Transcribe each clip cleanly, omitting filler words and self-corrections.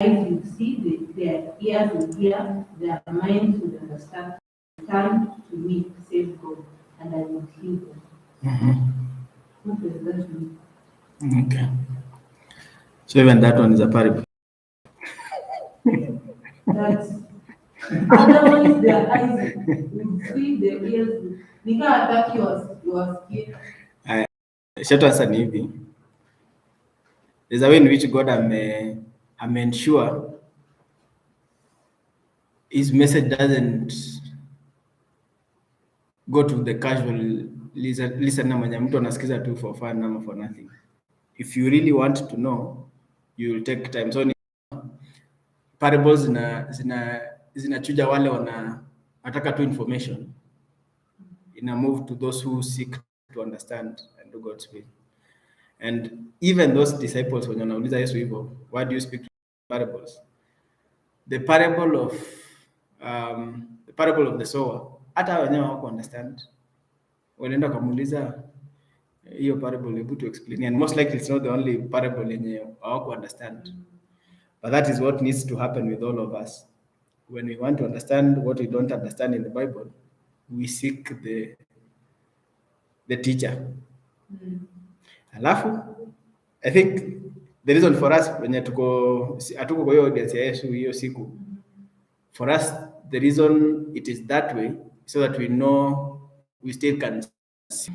you see, their ears will hear, their minds will understand. Turn to me, says God, and I will heal them. What does that mean? Okay. So even that one is a parable. That otherwise their eyes would see, their ears would. Nikawataki wasikie. Short answer ni hivi. There's a way in which God ensure his message doesn't go to the casual listener mwenye mtu anasikiza tu for fun ama for nothing. If you really want to know, you will take time. So parables zinachuja wale wanataka tu information, ina move to those who seek to understand and do God's will. And even those disciples when wanauliza Yesu hivyo, why do you speak to parables? The parable of the sower, hata wenyewe hawako understand. Wanaenda kumuuliza hiyo parable, able to explain, and most likely it's not the only parable yenye hawako understand. But that is what needs to happen with all of us. When we want to understand what we don't understand in the Bible, we seek the teacher. Alafu, I think the reason for us wenye hatuko kwa hiyo audience ya Yesu hiyo siku, for us the reason it is that way so that we know we still can see.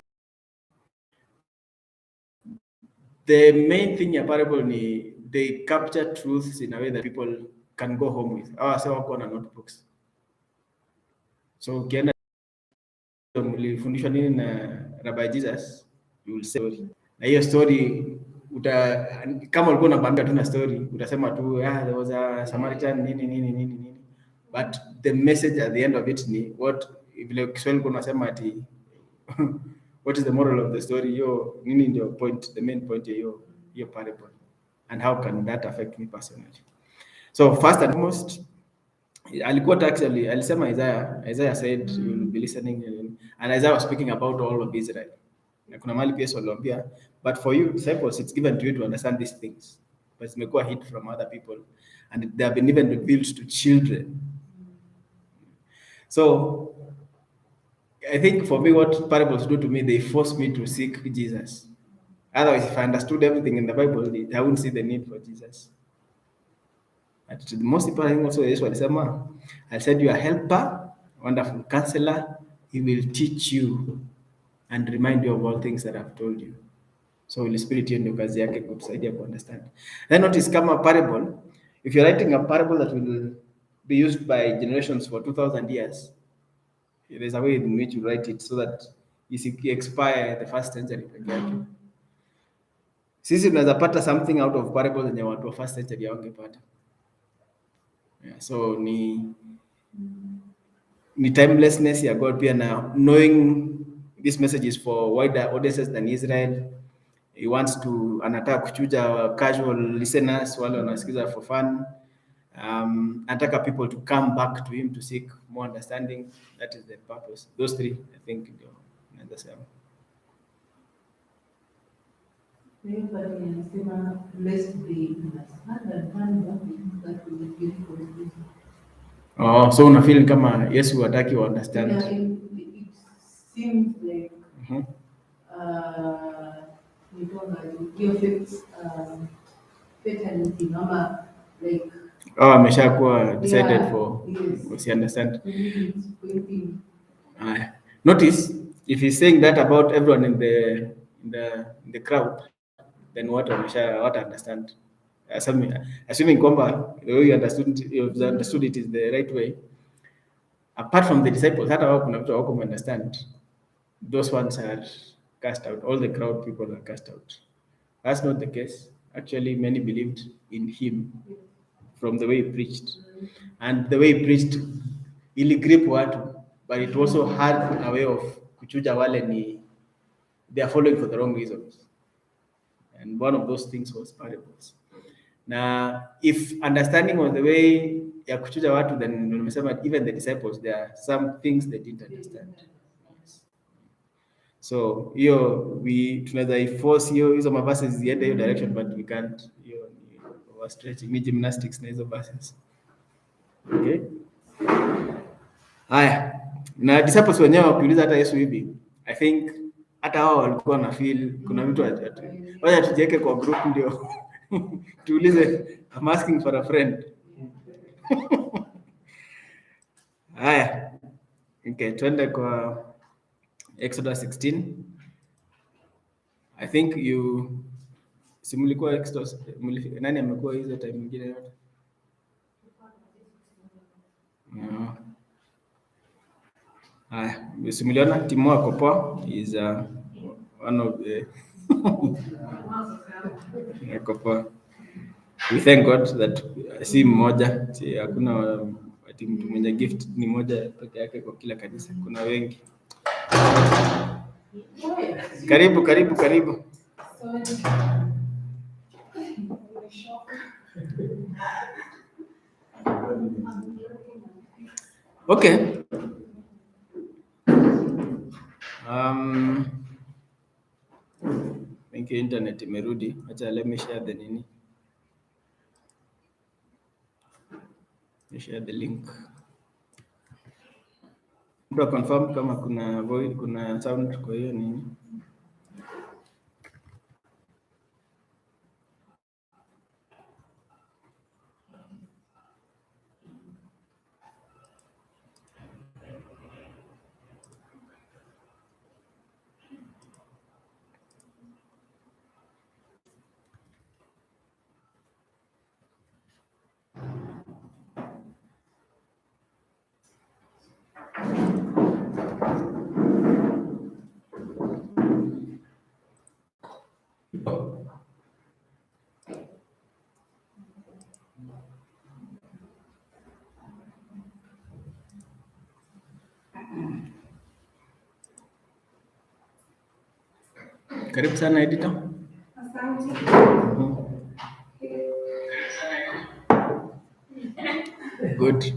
The main thing ya parable ni they capture truths in a way that people can go home with. Wase wako na notebooks. So ukienda mlifundishwa nini na Rabbi Jesus, you will say na hiyo story kama ulikuwa unabanga tu na story utasema tu there was a Samaritan nini, but the message at the end of it ni what vile Kiswahili kuna sema ati what is the moral of the story, hiyo nini ndio point, the main point ya hiyo parable, and how can that affect me personally. So first and foremost, alikuwa actually alisema Isaiah said you will be listening, and Isaiah was speaking about all of Israel. Na kuna mali pia aliwaambia, but for you disciples it's given to you to understand these things, but zimekuwa hid from other people and they have been even revealed to children. So I think for me what parables do to me, they force me to seek Jesus. Otherwise, if I understood everything in the Bible, I wouldn't see the need for Jesus. And the most important thing also is what I said, you are a helper, wonderful counselor. He will teach you and remind you of all things that I've told you. So Holy Spirit hiyo ndio kazi yake kutusaidia ku understand. Then notice kama parable, if you're writing a parable that will be used by generations for 2000 years, there's a way in which you write it so that you expire the first century peke yake. Sisi tunaweza pata something out of parables yenye watu wa first century hawangepata. Yeah, so ni timelessness ya God pia, na knowing this message is for wider audiences than Israel. He wants to anataka kuchuja casual listeners wale wanasikiza for fun. Anataka people to come back to him to seek more understanding. That is the purpose. Those three, I think, ndio naweza sema. Oh, so una feel kama Yesu hataki wa understand. Yeah, it seems like fatality, like ameshakuwa decided for, yes. Understand. Notice if he's saying that about everyone in the crowd, then what understand? Assuming kwamba the way you understood it is the right way. Apart from the disciples, hata wao kuna vitu hawako understand. Those ones are cast out. All the crowd people are cast out. That's not the case. Actually, many believed in him from the way he preached. And the way he preached, ili grip watu, but it also had a way of kuchuja wale ni they are following for the wrong reasons. And one of those things was parables. Now, if understanding was the way ya kuchuja watu, then nimesema even the disciples, there are some things they didn't understand. So hiyo tunaweza force hizo mavazi ziende hiyo direction, but we can't. Hiyo wa stretching, ni gymnastics na hizo verses. Okay, haya, na disciples wenyewe wakiuliza hata Yesu hivi, I think hata wao walikuwa na feel kuna mtu wacha tujiweke kwa group ndio tuulize, I'm asking for a friend. Haya, okay, twende kwa Exodus 16. I think you simulikuwa Exodus, nani amekuwa hizo time nyingine yote? No. Haya, simuliona Timo Akopoa is one of the Akopoa. We thank God that si mmoja, si hakuna ati mtu mwenye gift ni moja peke yake kwa kila kanisa, kuna wengi. Karibu. Okay. Thank you, internet imerudi. Acha let me share the nini. Share the link. Mtu confirm kama kuna voice, kuna sound kwa hiyo nini. Karibu sana editor. Asante. Good.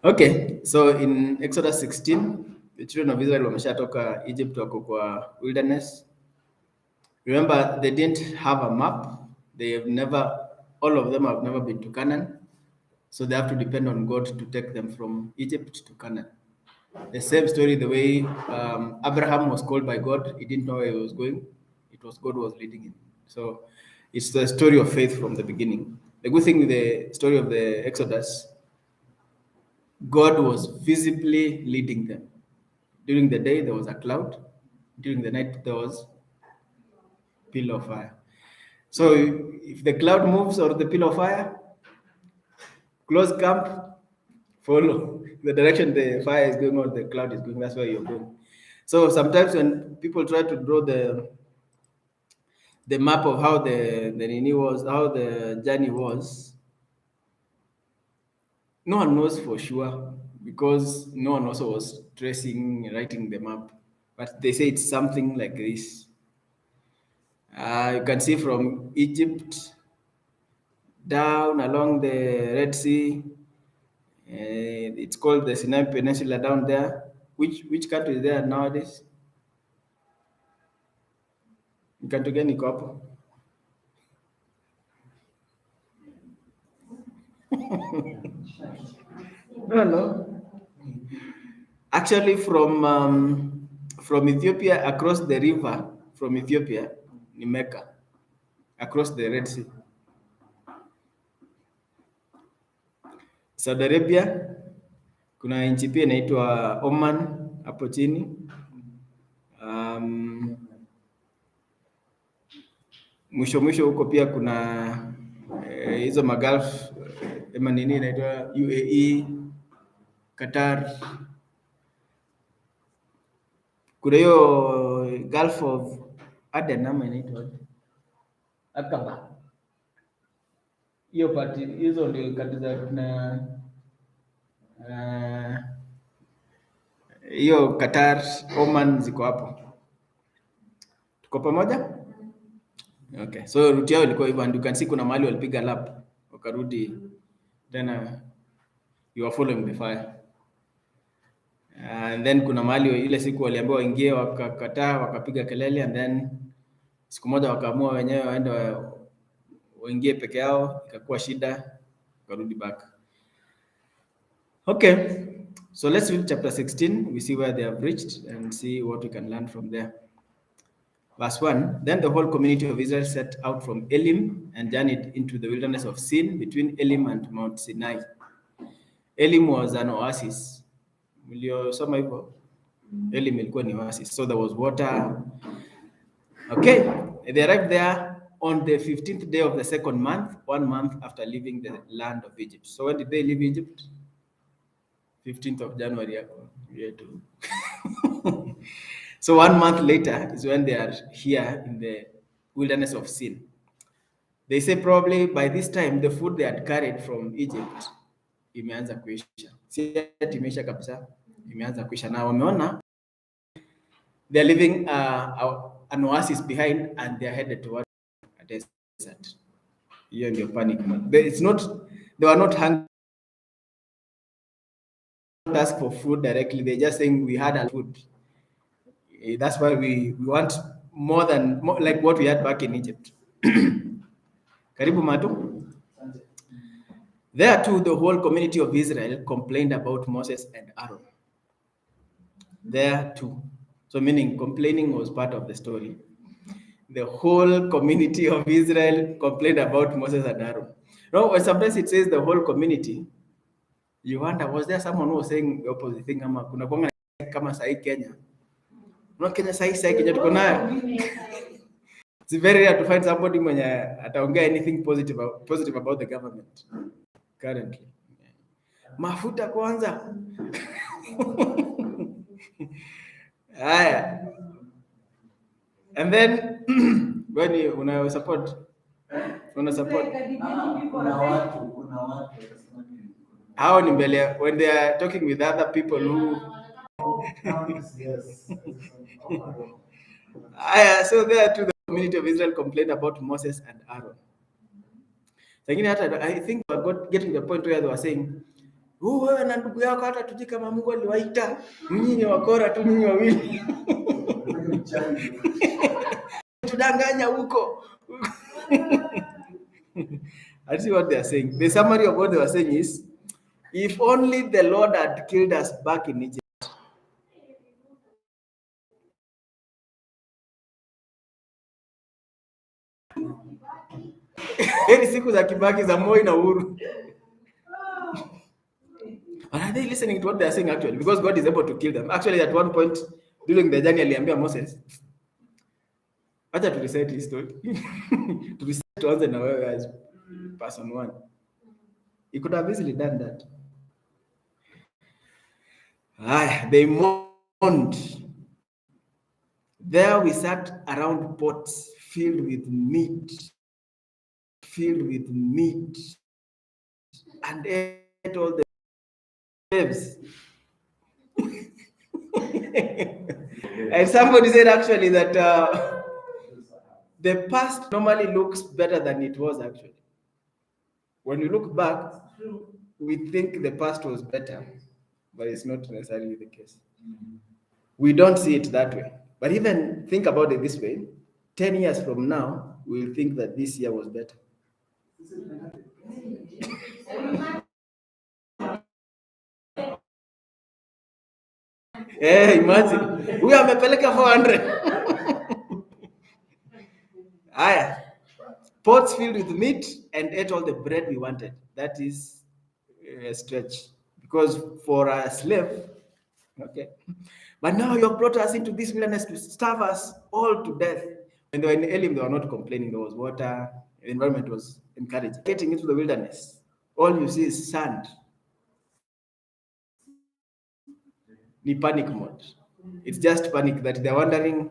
Okay, so in Exodus 16, the children of Israel wameshatoka Egypt, wako kwa wilderness. Remember, they didn't have a map. They have never, all of them have never been to Canaan. So they have to depend on God to take them from Egypt to Canaan. The same story, the way Abraham was called by God, he didn't know where he was going. It was God who was leading him. So it's the story of faith from the beginning. The good thing with the story of the Exodus, God was visibly leading them. During the day, there was a cloud. During the night, there was a pillar of fire. So if the cloud moves or the pillar of fire, close camp, follow the direction the fire is going or the cloud is going. That's where you're going. So sometimes when people try to draw the map of how the Nini was, how the journey was, no one knows for sure because no one also was writing the map. But they say it's something like this. You can see from Egypt down along the Red Sea. It's called the Sinai Peninsula down there. Which country is there nowadays? Country gani iko hapo? No. Actually, from Ethiopia across the river from Ethiopia ni Mecca, across the Red Sea. Saudi Arabia kuna nchi pia inaitwa Oman hapo chini. Mwisho huko pia kuna hizo magulf ema nini inaitwa UAE, Qatar. Kuna hiyo Gulf of Aden ama inaitwa Aqaba. Hiyo party hizo ndio kati za na hiyo Qatar, Oman ziko hapo. Tuko pamoja? Okay. So route yao ilikuwa hivyo and you can see kuna mahali walipiga lap wakarudi tena, you are following the fire. And then kuna mahali ile siku waliambiwa waingie wakakataa, wakapiga kelele and then siku moja wakaamua wenyewe waende waingie peke yao, ikakuwa shida, karudi back. Okay, so let's read chapter 16. We see where they have reached and see what we can learn from there. Verse 1, then the whole community of Israel set out from Elim and journeyed into the wilderness of Sin between Elim and Mount Sinai. Elim was an oasis. Mliosoma hivyo? Elim ilikuwa ni oasis. So there was water. Okay, they arrived there on the 15th day of the second month, 1 month after leaving the land of Egypt. So when did they leave Egypt? 15th of January. So 1 month later is when they are here in the wilderness of Sin. They say probably by this time the food they had carried from Egypt imeanza kuisha. Si ati imeisha kabisa, imeanza kuisha. Na wameona they are leaving an oasis behind and they are headed towards a desert. Hiyo ndio panic. They were not hungry. Ask for food directly. They're just saying we had our food. That's why we want more like what we had back in Egypt. Karibu Matu. There too, the whole community of Israel complained about Moses and Aaron. There too. So meaning complaining was part of the story. The whole community of Israel complained about Moses and Aaron. No, when sometimes it says the whole community, you wonder, was there someone who was saying the opposite thing? Kuna kwanga kama sahi Kenya. No, Kenya sahi Kenya tuko nayo. It's very rare to find somebody mwenye ataongea anything positive about the government currently. Mafuta kwanza. Haya. And then when you una support how ni mbele when they are talking with other people who so there too the community of Israel complained about Moses and Aaron. I think we got getting to the point where they were saying, wewe na ndugu yako hata tujui kama Mungu aliwaita, nyinyi ni wakora tu nyinyi wawili. Tudanganya huko. I see what they are saying. The summary of what they were saying is, if only the Lord had killed us back in Egypt. Heri siku za Kibaki za Moi na Uhuru. But are they listening to what they are saying actually? Because God is able to kill them. Actually, at one point during the journey, aliambia Moses, acha to reset his story. To reset to answer na wewe as person one. He could have easily done that. They mourned. There we sat around pots filled with meat, and ate all the slaves. And somebody said actually that the past normally looks better than it was actually. When you look back, we think the past was better, but it's not necessarily the case. We don't see it that way. But even think about it this way, 10 years from now, we'll think that this year was better. Imagine. We are amepeleka 400. Pots filled with meat and ate all the bread we wanted. That is a stretch. Because for a slave, okay. But now you have brought us into this wilderness to starve us all to death. When they were in Elim, they were not complaining. There was water. The environment was encouraging. Getting into the wilderness, all you see is sand. Ni panic mode. It's just panic that they're wondering,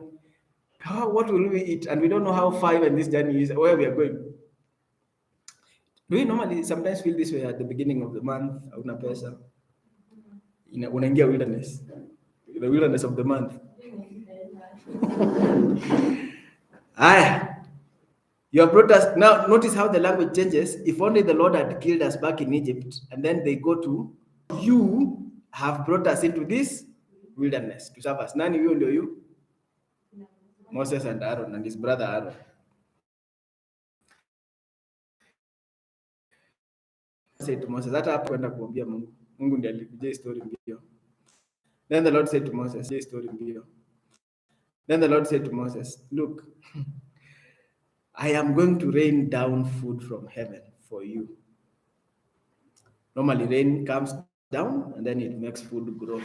what will we eat? And we don't know how far even this journey is, where we are going. Do we normally sometimes feel this way at the beginning of the month? Una pesa. Unaingia wilderness. The wilderness of the month. You have brought us. Now, notice how the language changes. If only the Lord had killed us back in Egypt, and then they go to, you have brought us into this wilderness to serve us. Nani huyo ndio you? Moses and Aaron and his brother Aaron. said to Moses, hata hapo kwenda kuambia Mungu. Mungu ndiye alikujia story mbio. Then the Lord said to Moses, story mbio. Then the Lord said to Moses, look, I am going to rain down food from heaven for you. Normally rain comes down and then it makes food grow.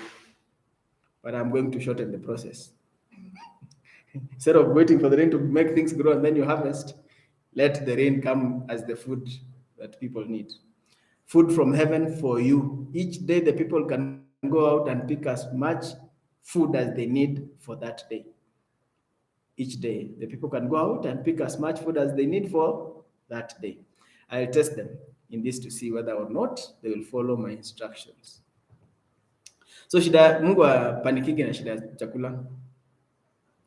But I'm going to shorten the process. Instead of waiting for the rain to make things grow and then you harvest, let the rain come as the food that people need. Food from heaven for you. Each day the people can go out and pick as much food as they need for that day. Each day the people can go out and pick as much food as they need for that day. I'll test them in this to see whether or not they will follow my instructions. So shida Mungu apanikiki na shida chakula.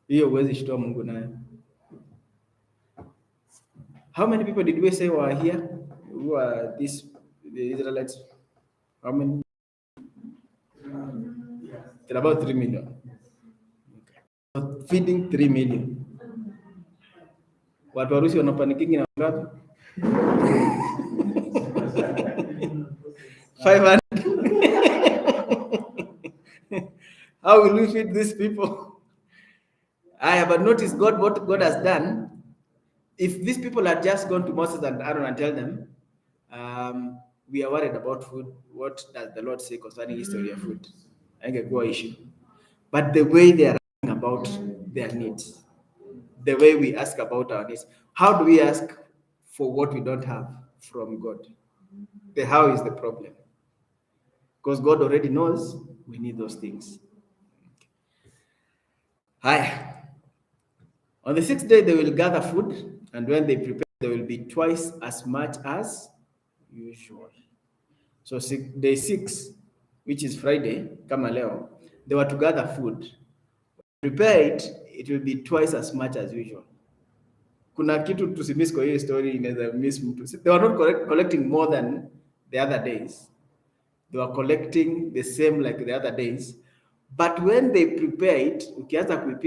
Hiyo huwezi shitoa Mungu nayo. How many people did we say were here? Who are the Israelites? How many? They're about 3 million. Okay. So feeding 3 million. Watu Warusi wanapanikingi na ngapi? 500. How will we feed these people? But notice what God has done. If these people had just gone to Moses and Aaron and tell them, we are worried about food, what does the Lord say concerning history of food? I think a issue. But the way they are asking about their needs, the way we ask about our needs, how do we ask for what we don't have from God? The how is the problem. Because God already knows we need those things. Hi. On the 6th day, they will gather food, and when they prepare, there will be twice as much as usual. So day 6, which is Friday, kama leo, they were to gather food. Prepare it, it will be twice as much as usual. Kuna kitu tusimiss kwa hiyo story, inaweza miss mtu. They were not collecting more than the other days. They were collecting the same like the other days. But when they prepare it, ukianza kuipika